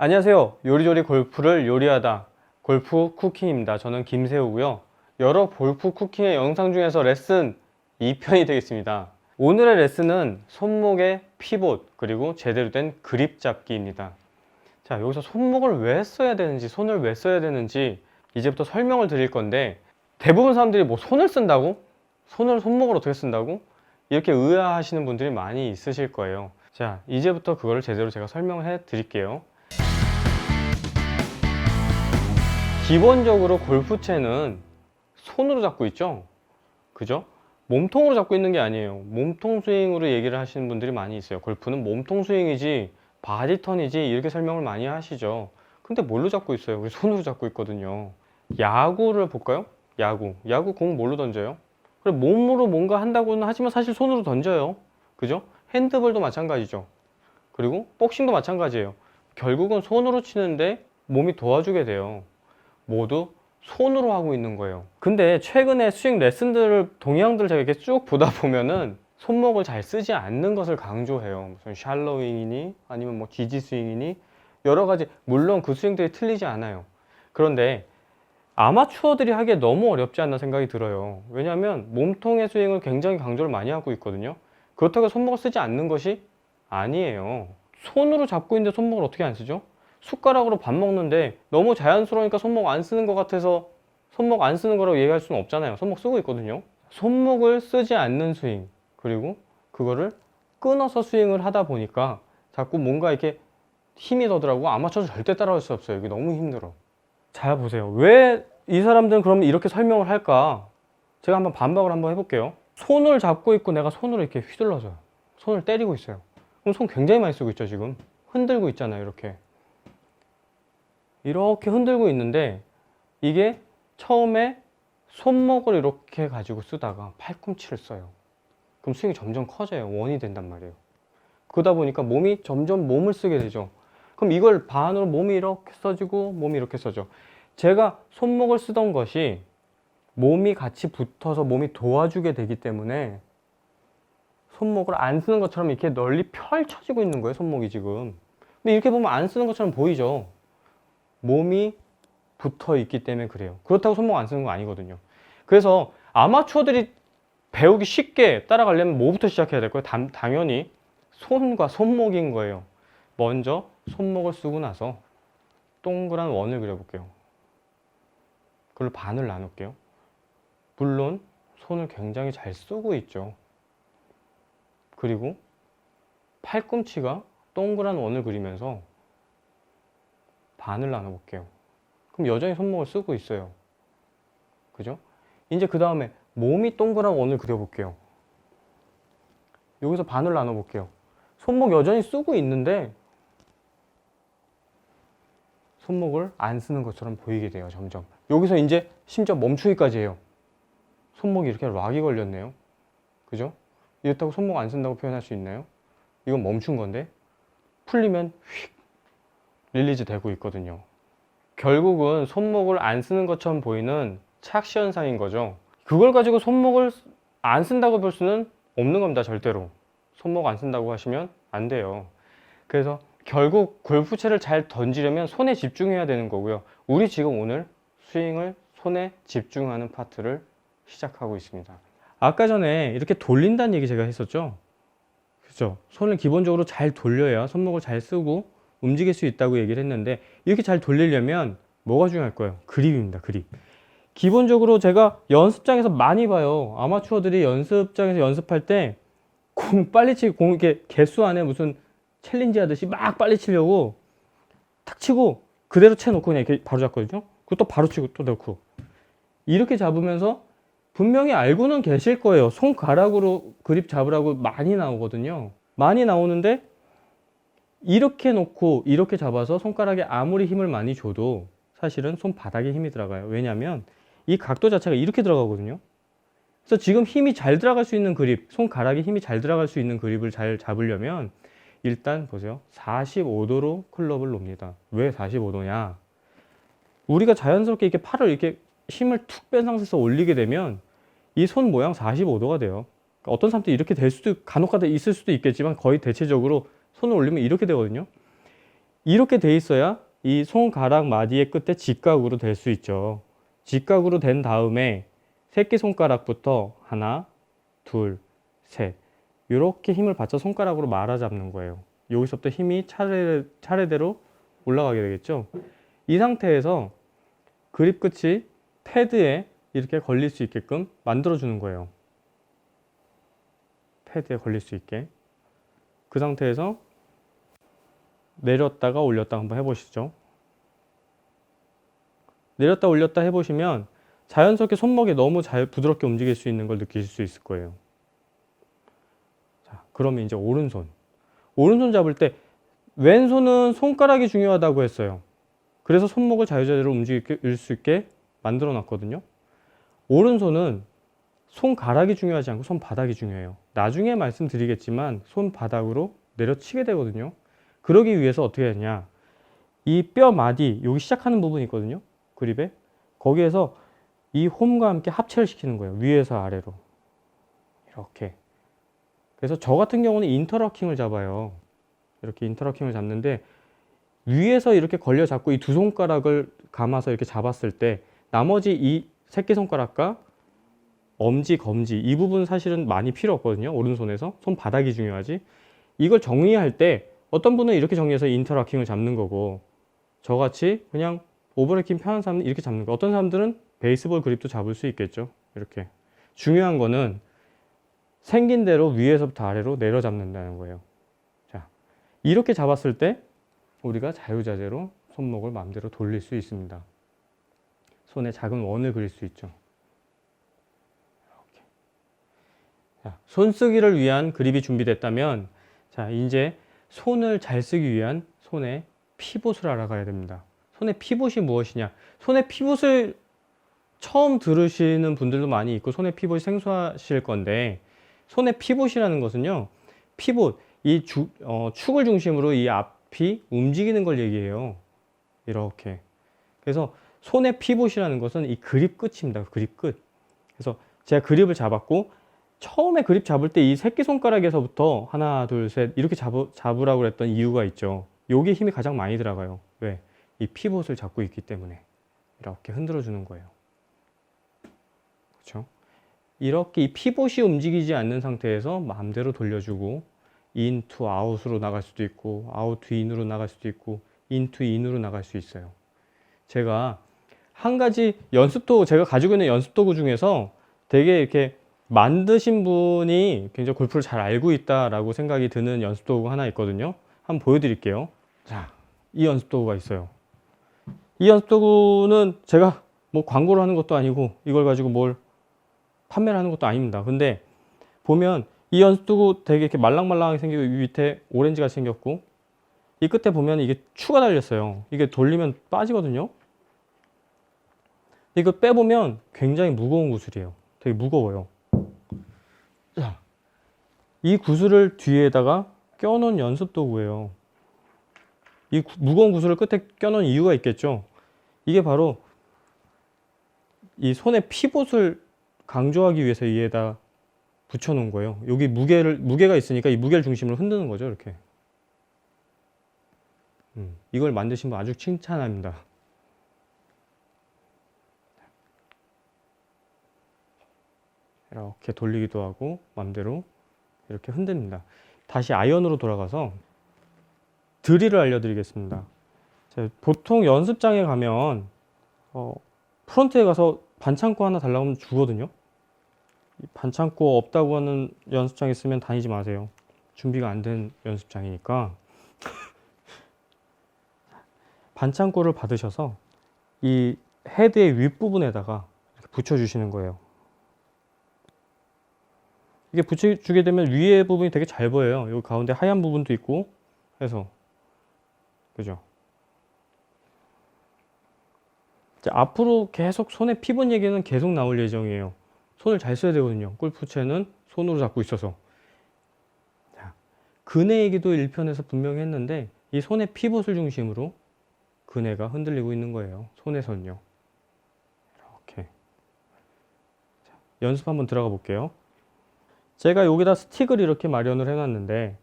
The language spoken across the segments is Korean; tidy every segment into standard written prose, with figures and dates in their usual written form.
안녕하세요. 요리조리 골프를 요리하다 골프 쿠킹입니다. 저는 김세우고요. 여러 골프 쿠킹의 영상 중에서 레슨 2편이 되겠습니다. 오늘의 레슨은 손목의 피봇 그리고 제대로 된 그립 잡기입니다. 자, 여기서 손목을 왜 써야 되는지, 손을 왜 써야 되는지 이제부터 설명을 드릴 건데, 대부분 사람들이 뭐 손을 쓴다고? 손목을 어떻게 쓴다고? 이렇게 의아하시는 분들이 많이 있으실 거예요. 자, 이제부터 그거를 제대로 제가 설명을 해 드릴게요. 기본적으로 골프채는 손으로 잡고 있죠? 그죠? 몸통으로 잡고 있는 게 아니에요. 몸통 스윙으로 얘기를 하시는 분들이 많이 있어요. 골프는 몸통 스윙이지 바디턴이지 이렇게 설명을 많이 하시죠. 근데 뭘로 잡고 있어요? 우리 손으로 잡고 있거든요. 야구를 볼까요? 야구 공 뭘로 던져요? 그래, 몸으로 뭔가 한다고는 하지만 사실 손으로 던져요. 그죠? 핸드볼도 마찬가지죠. 그리고 복싱도 마찬가지예요. 결국은 손으로 치는데 몸이 도와주게 돼요. 모두 손으로 하고 있는 거예요. 근데 최근에 스윙 레슨들을, 동영상들을 제가 이렇게 쭉 보다 보면은 손목을 잘 쓰지 않는 것을 강조해요. 무슨 샬로잉이니 아니면 뭐 지지 스윙이니 여러 가지, 물론 그 스윙들이 틀리지 않아요. 그런데 아마추어들이 하기에 너무 어렵지 않나 생각이 들어요. 왜냐하면 몸통의 스윙을 굉장히 강조를 많이 하고 있거든요. 그렇다고 손목을 쓰지 않는 것이 아니에요. 손으로 잡고 있는데 손목을 어떻게 안 쓰죠? 숟가락으로 밥 먹는데 너무 자연스러우니까 손목 안 쓰는 것 같아서 손목 안 쓰는 거라고 얘기할 수는 없잖아요. 손목 쓰고 있거든요. 손목을 쓰지 않는 스윙, 그리고 그거를 끊어서 스윙을 하다 보니까 자꾸 뭔가 이렇게 힘이 더더라고. 아마추어는 절대 따라올 수 없어요. 이게 너무 힘들어. 잘 보세요. 왜 이 사람들은 그럼 이렇게 설명을 할까? 제가 한번 반박을 한번 해볼게요. 손을 잡고 있고 내가 손으로 이렇게 휘둘러줘요. 손을 때리고 있어요. 그럼 손 굉장히 많이 쓰고 있죠. 지금 흔들고 있잖아요. 이렇게 흔들고 있는데, 이게 처음에 손목을 이렇게 가지고 쓰다가 팔꿈치를 써요. 그럼 스윙이 점점 커져요. 원이 된단 말이에요. 그러다 보니까 몸이 점점 몸을 쓰게 되죠. 그럼 이걸 반으로 몸이 이렇게 써지고 몸이 이렇게 써져. 제가 손목을 쓰던 것이 몸이 같이 붙어서 몸이 도와주게 되기 때문에 손목을 안 쓰는 것처럼 이렇게 널리 펼쳐지고 있는 거예요. 손목이 지금. 근데 이렇게 보면 안 쓰는 것처럼 보이죠. 몸이 붙어 있기 때문에 그래요. 그렇다고 손목 안 쓰는 거 아니거든요. 그래서 아마추어들이 배우기 쉽게 따라가려면 뭐부터 시작해야 될까요? 당연히 손과 손목인 거예요. 먼저 손목을 쓰고 나서 동그란 원을 그려볼게요. 그걸 반을 나눌게요. 물론 손을 굉장히 잘 쓰고 있죠. 그리고 팔꿈치가 동그란 원을 그리면서 반을 나눠볼게요. 그럼 여전히 손목을 쓰고 있어요. 그죠? 이제 그 다음에 몸이 동그란 원을 그려볼게요. 여기서 반을 나눠볼게요. 손목 여전히 쓰고 있는데 손목을 안 쓰는 것처럼 보이게 돼요. 점점. 여기서 이제 심지어 멈추기까지 해요. 손목이 이렇게 락이 걸렸네요. 그죠? 이렇다고 손목 안 쓴다고 표현할 수 있나요? 이건 멈춘 건데 풀리면 휙 릴리즈 되고 있거든요. 결국은 손목을 안 쓰는 것처럼 보이는 착시 현상인 거죠. 그걸 가지고 손목을 안 쓴다고 볼 수는 없는 겁니다. 절대로. 손목 안 쓴다고 하시면 안 돼요. 그래서 결국 골프채를 잘 던지려면 손에 집중해야 되는 거고요. 우리 지금 오늘 스윙을 손에 집중하는 파트를 시작하고 있습니다. 아까 전에 이렇게 돌린다는 얘기 제가 했었죠. 그렇죠? 손을 기본적으로 잘 돌려야 손목을 잘 쓰고 움직일 수 있다고 얘기를 했는데, 이렇게 잘 돌리려면 뭐가 중요할 거예요? 그립입니다. 그립. 기본적으로 제가 연습장에서 많이 봐요. 아마추어들이 연습장에서 연습할 때 공 빨리 치고, 공 이렇게 개수 안에 무슨 챌린지 하듯이 막 빨리 치려고 탁 치고 그대로 채놓고 그냥 이렇게 바로 잡거든요. 그리고 또 바로 치고 또 넣고 이렇게 잡으면서 분명히 알고는 계실 거예요. 손가락으로 그립 잡으라고 많이 나오거든요. 많이 나오는데 이렇게 놓고 이렇게 잡아서 손가락에 아무리 힘을 많이 줘도 사실은 손바닥에 힘이 들어가요. 왜냐하면 이 각도 자체가 이렇게 들어가거든요. 그래서 지금 힘이 잘 들어갈 수 있는 그립, 손가락에 힘이 잘 들어갈 수 있는 그립을 잘 잡으려면 일단 보세요. 45도로 클럽을 놓습니다. 왜 45도냐? 우리가 자연스럽게 이렇게 팔을 이렇게 힘을 툭 뺀 상태에서 올리게 되면 이 손 모양 45도가 돼요. 어떤 사람들이 이렇게 될 수도 간혹가다 있을 수도 있겠지만 거의 대체적으로 손을 올리면 이렇게 되거든요. 이렇게 돼 있어야 이 손가락 마디의 끝에 직각으로 될 수 있죠. 직각으로 된 다음에 새끼손가락부터 하나, 둘, 셋 이렇게 힘을 받쳐 손가락으로 말아 잡는 거예요. 여기서부터 힘이 차례대로 올라가게 되겠죠. 이 상태에서 그립 끝이 패드에 이렇게 걸릴 수 있게끔 만들어 주는 거예요. 패드에 걸릴 수 있게. 그 상태에서 내렸다가 올렸다 한번 해보시죠. 내렸다 올렸다 해보시면 자연스럽게 손목이 너무 부드럽게 움직일 수 있는 걸 느끼실 수 있을 거예요. 자, 그러면 이제 오른손. 오른손 잡을 때 왼손은 손가락이 중요하다고 했어요. 그래서 손목을 자유자재로 움직일 수 있게 만들어 놨거든요. 오른손은 손가락이 중요하지 않고 손바닥이 중요해요. 나중에 말씀드리겠지만 손바닥으로 내려치게 되거든요. 그러기 위해서 어떻게 했냐, 이 뼈 마디 여기 시작하는 부분이 있거든요. 그립에 거기에서 이 홈과 함께 합체를 시키는 거예요. 위에서 아래로 이렇게. 그래서 저 같은 경우는 인터러킹을 잡아요. 이렇게 인터러킹을 잡는데 위에서 이렇게 걸려 잡고 이 두 손가락을 감아서 이렇게 잡았을 때 나머지 이 새끼손가락과 엄지, 검지 이 부분 사실은 많이 필요 없거든요. 오른손에서 손바닥이 중요하지. 이걸 정리할 때 어떤 분은 이렇게 정리해서 인터러킹을 잡는 거고, 저같이 그냥 오버래킹 편한 사람은 이렇게 잡는 거. 어떤 사람들은 베이스볼 그립도 잡을 수 있겠죠. 이렇게. 중요한 거는 생긴 대로 위에서부터 아래로 내려 잡는다는 거예요. 자, 이렇게 잡았을 때 우리가 자유자재로 손목을 마음대로 돌릴 수 있습니다. 손에 작은 원을 그릴 수 있죠. 이렇게. 자, 손쓰기를 위한 그립이 준비됐다면, 자, 이제 손을 잘 쓰기 위한 손의 피봇을 알아가야 됩니다. 손의 피봇이 무엇이냐? 손의 피봇을 처음 들으시는 분들도 많이 있고 손의 피봇이 생소하실 건데, 손의 피봇이라는 것은요, 피봇, 이 축을 중심으로 이 앞이 움직이는 걸 얘기해요. 이렇게. 그래서 손의 피봇이라는 것은 이 그립 끝입니다. 그립 끝. 그래서 제가 그립을 잡았고, 처음에 그립 잡을 때 이 새끼손가락에서부터 하나, 둘, 셋 이렇게 잡으라고 그랬던 이유가 있죠. 여기에 힘이 가장 많이 들어가요. 왜? 이 피봇을 잡고 있기 때문에. 이렇게 흔들어 주는 거예요. 그렇죠? 이렇게 이 피봇이 움직이지 않는 상태에서 마음대로 돌려주고, 인 투 아웃으로 나갈 수도 있고, 아웃 투 인으로 나갈 수도 있고, 인 투 인으로 나갈 수 있어요. 제가 한 가지 제가 가지고 있는 연습 도구 중에서 되게 이렇게 만드신 분이 굉장히 골프를 잘 알고 있다라고 생각이 드는 연습 도구가 하나 있거든요. 한번 보여드릴게요. 자, 이 연습 도구가 있어요. 이 연습 도구는 제가 뭐 광고를 하는 것도 아니고 이걸 가지고 뭘 판매를 하는 것도 아닙니다. 근데 보면 이 연습 도구 되게 이렇게 말랑말랑하게 생기고 밑에 오렌지가 생겼고, 이 끝에 보면 이게 추가 달렸어요. 이게 돌리면 빠지거든요. 이거 빼보면 굉장히 무거운 구슬이에요. 되게 무거워요. 자, 이 구슬을 뒤에다가 껴놓은 연습 도구예요. 이 무거운 구슬을 끝에 껴놓은 이유가 있겠죠. 이게 바로 이 손의 피봇을 강조하기 위해서 위에다 붙여놓은 거예요. 여기 무게가 있으니까 이 무게를 중심으로 흔드는 거죠. 이렇게. 이걸 만드신 분 아주 칭찬합니다. 이렇게 돌리기도 하고 맘대로 이렇게 흔듭니다. 다시 아이언으로 돌아가서 드릴을 알려드리겠습니다. 보통 연습장에 가면 프런트에 가서 반창고 하나 달라고 하면 주거든요. 반창고 없다고 하는 연습장 있으면 다니지 마세요. 준비가 안 된 연습장이니까. 반창고를 받으셔서 이 헤드의 윗부분에다가 이렇게 붙여주시는 거예요. 이게 붙여주게 되면 위에 부분이 되게 잘 보여요. 여기 가운데 하얀 부분도 있고 해서. 그죠? 자, 앞으로 계속 손의 피봇 얘기는 계속 나올 예정이에요. 손을 잘 써야 되거든요. 골프채는 손으로 잡고 있어서. 자, 그네 얘기도 1편에서 분명히 했는데 이 손의 피봇을 중심으로 그네가 흔들리고 있는 거예요. 손에선요. 이렇게. 자, 연습 한번 들어가 볼게요. 제가 여기다 스틱을 이렇게 마련을 해놨는데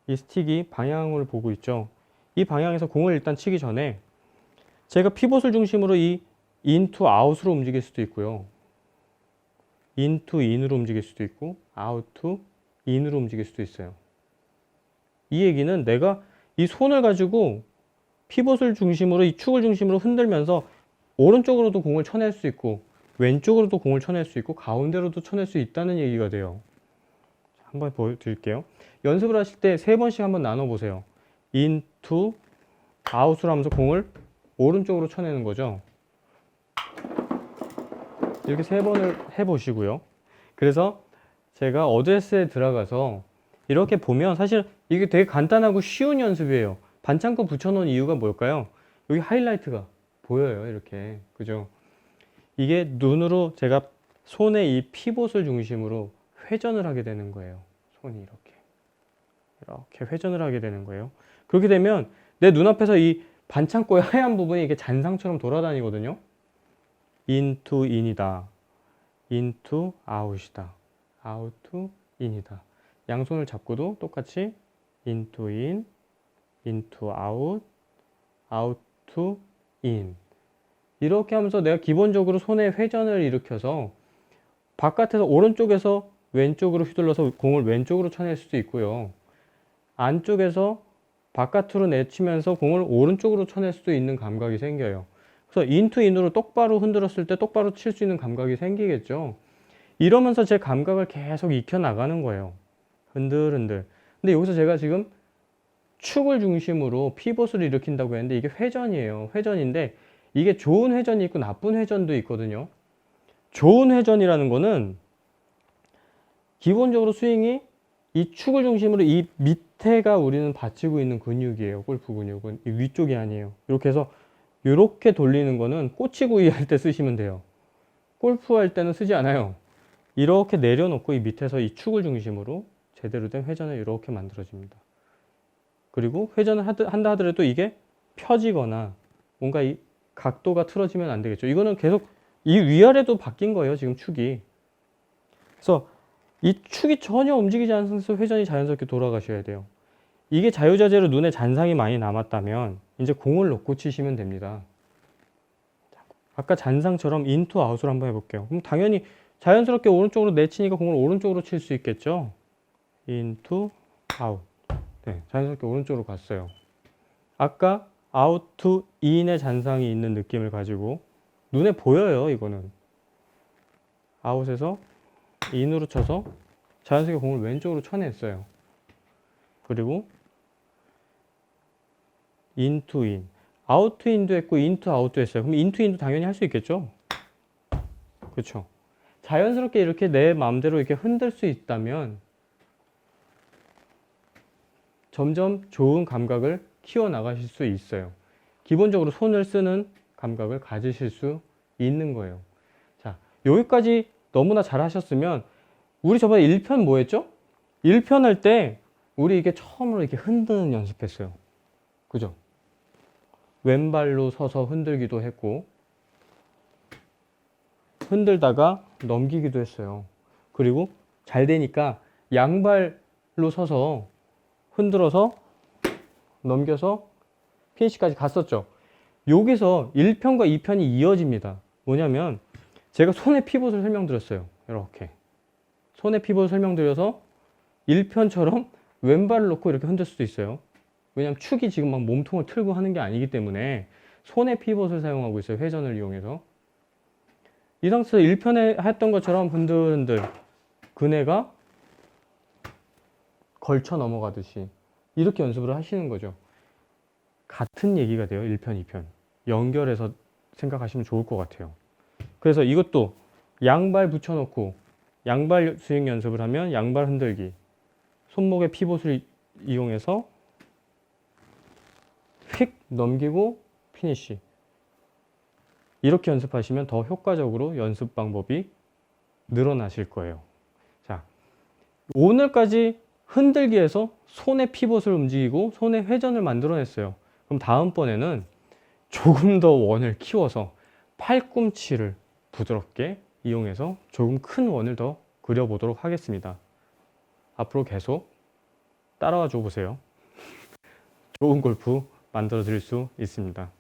이 스틱이 방향을 보고 있죠. 이 방향에서 공을 일단 치기 전에 제가 피봇을 중심으로 이 인투 아웃으로 움직일 수도 있고요. 인투 인으로 움직일 수도 있고 아웃투 인으로 움직일 수도 있어요. 이 얘기는 내가 이 손을 가지고 피봇을 중심으로 이 축을 중심으로 흔들면서 오른쪽으로도 공을 쳐낼 수 있고 왼쪽으로도 공을 쳐낼 수 있고 가운데로도 쳐낼 수 있다는 얘기가 돼요. 한번 보여드릴게요. 연습을 하실 때 3번씩 한번 나눠보세요. 인투 아웃으로 하면서 공을 오른쪽으로 쳐내는 거죠. 이렇게 3번을 해보시고요. 그래서 제가 어드레스에 들어가서 이렇게 보면 사실 이게 되게 간단하고 쉬운 연습이에요. 반창고 붙여놓은 이유가 뭘까요? 여기 하이라이트가 보여요. 이렇게. 그죠? 이게 눈으로 제가 손의 이 피봇을 중심으로 회전을 하게 되는 거예요. 손이 이렇게 회전을 하게 되는 거예요. 그렇게 되면 내 눈앞에서 이 반창고의 하얀 부분이 이렇게 잔상처럼 돌아다니거든요. 인투 인이다. 인투 아웃이다. 아웃투 인이다. 양손을 잡고도 똑같이 인투 인, 인투 아웃, 아웃투 인. 이렇게 하면서 내가 기본적으로 손의 회전을 일으켜서 바깥에서 오른쪽에서 왼쪽으로 휘둘러서 공을 왼쪽으로 쳐낼 수도 있고요. 안쪽에서 바깥으로 내치면서 공을 오른쪽으로 쳐낼 수도 있는 감각이 생겨요. 그래서 인투 인으로 똑바로 흔들었을 때 똑바로 칠 수 있는 감각이 생기겠죠. 이러면서 제 감각을 계속 익혀 나가는 거예요. 흔들흔들. 근데 여기서 제가 지금 축을 중심으로 피봇을 일으킨다고 했는데 이게 회전이에요. 회전인데 이게 좋은 회전이 있고 나쁜 회전도 있거든요. 좋은 회전이라는 거는 기본적으로 스윙이 이 축을 중심으로 이 밑에가 우리는 받치고 있는 근육이에요. 골프 근육은 이 위쪽이 아니에요. 이렇게 해서 이렇게 돌리는 거는 꼬치구이 할 때 쓰시면 돼요. 골프 할 때는 쓰지 않아요. 이렇게 내려놓고 이 밑에서 이 축을 중심으로 제대로 된 회전을 이렇게 만들어집니다. 그리고 회전을 한다 하더라도 이게 펴지거나 뭔가 이 각도가 틀어지면 안 되겠죠. 이거는 계속 이 위아래도 바뀐 거예요. 지금 축이. 그래서 이 축이 전혀 움직이지 않는 상태에서 회전이 자연스럽게 돌아가셔야 돼요. 이게 자유자재로 눈에 잔상이 많이 남았다면 이제 공을 놓고 치시면 됩니다. 아까 잔상처럼 인투 아웃으로 한번 해볼게요. 그럼 당연히 자연스럽게 오른쪽으로 내치니까 공을 오른쪽으로 칠 수 있겠죠. 인투 아웃. 네, 자연스럽게 오른쪽으로 갔어요. 아까 아웃 투 인의 잔상이 있는 느낌을 가지고 눈에 보여요. 이거는 아웃에서 인으로 쳐서 자연스럽게 공을 왼쪽으로 쳐냈어요. 그리고 인투 인, 아웃 투 인도 했고 인투 아웃도 했어요. 그럼 인투 인도 당연히 할 수 있겠죠. 그렇죠. 자연스럽게 이렇게 내 마음대로 이렇게 흔들 수 있다면 점점 좋은 감각을 키워 나가실 수 있어요. 기본적으로 손을 쓰는 감각을 가지실 수 있는 거예요. 자, 여기까지 너무나 잘 하셨으면 우리 저번에 1편 뭐 했죠? 1편 할 때 우리 이게 처음으로 이렇게 흔드는 연습했어요. 그죠? 왼발로 서서 흔들기도 했고 흔들다가 넘기기도 했어요. 그리고 잘 되니까 양발로 서서 흔들어서 넘겨서 피니시까지 갔었죠. 여기서 1편과 2편이 이어집니다. 뭐냐면 제가 손의 피봇을 설명드렸어요. 이렇게 손의 피봇을 설명드려서 1편처럼 왼발을 놓고 이렇게 흔들 수도 있어요. 왜냐면 축이 지금 막 몸통을 틀고 하는 게 아니기 때문에 손의 피봇을 사용하고 있어요. 회전을 이용해서. 이 상태에서 1편에 했던 것처럼 흔들흔들 그네가 걸쳐 넘어가듯이 이렇게 연습을 하시는 거죠. 같은 얘기가 돼요. 1편, 2편. 연결해서 생각하시면 좋을 것 같아요. 그래서 이것도 양발 붙여놓고 양발 스윙 연습을 하면 양발 흔들기, 손목의 피봇을 이용해서 휙 넘기고 피니시. 이렇게 연습하시면 더 효과적으로 연습 방법이 늘어나실 거예요. 자, 오늘까지 흔들기에서 손의 피봇을 움직이고 손의 회전을 만들어냈어요. 그럼 다음번에는 조금 더 원을 키워서 팔꿈치를 부드럽게 이용해서 조금 큰 원을 더 그려보도록 하겠습니다. 앞으로 계속 따라와 줘 보세요. 좋은 골프 만들어 드릴 수 있습니다.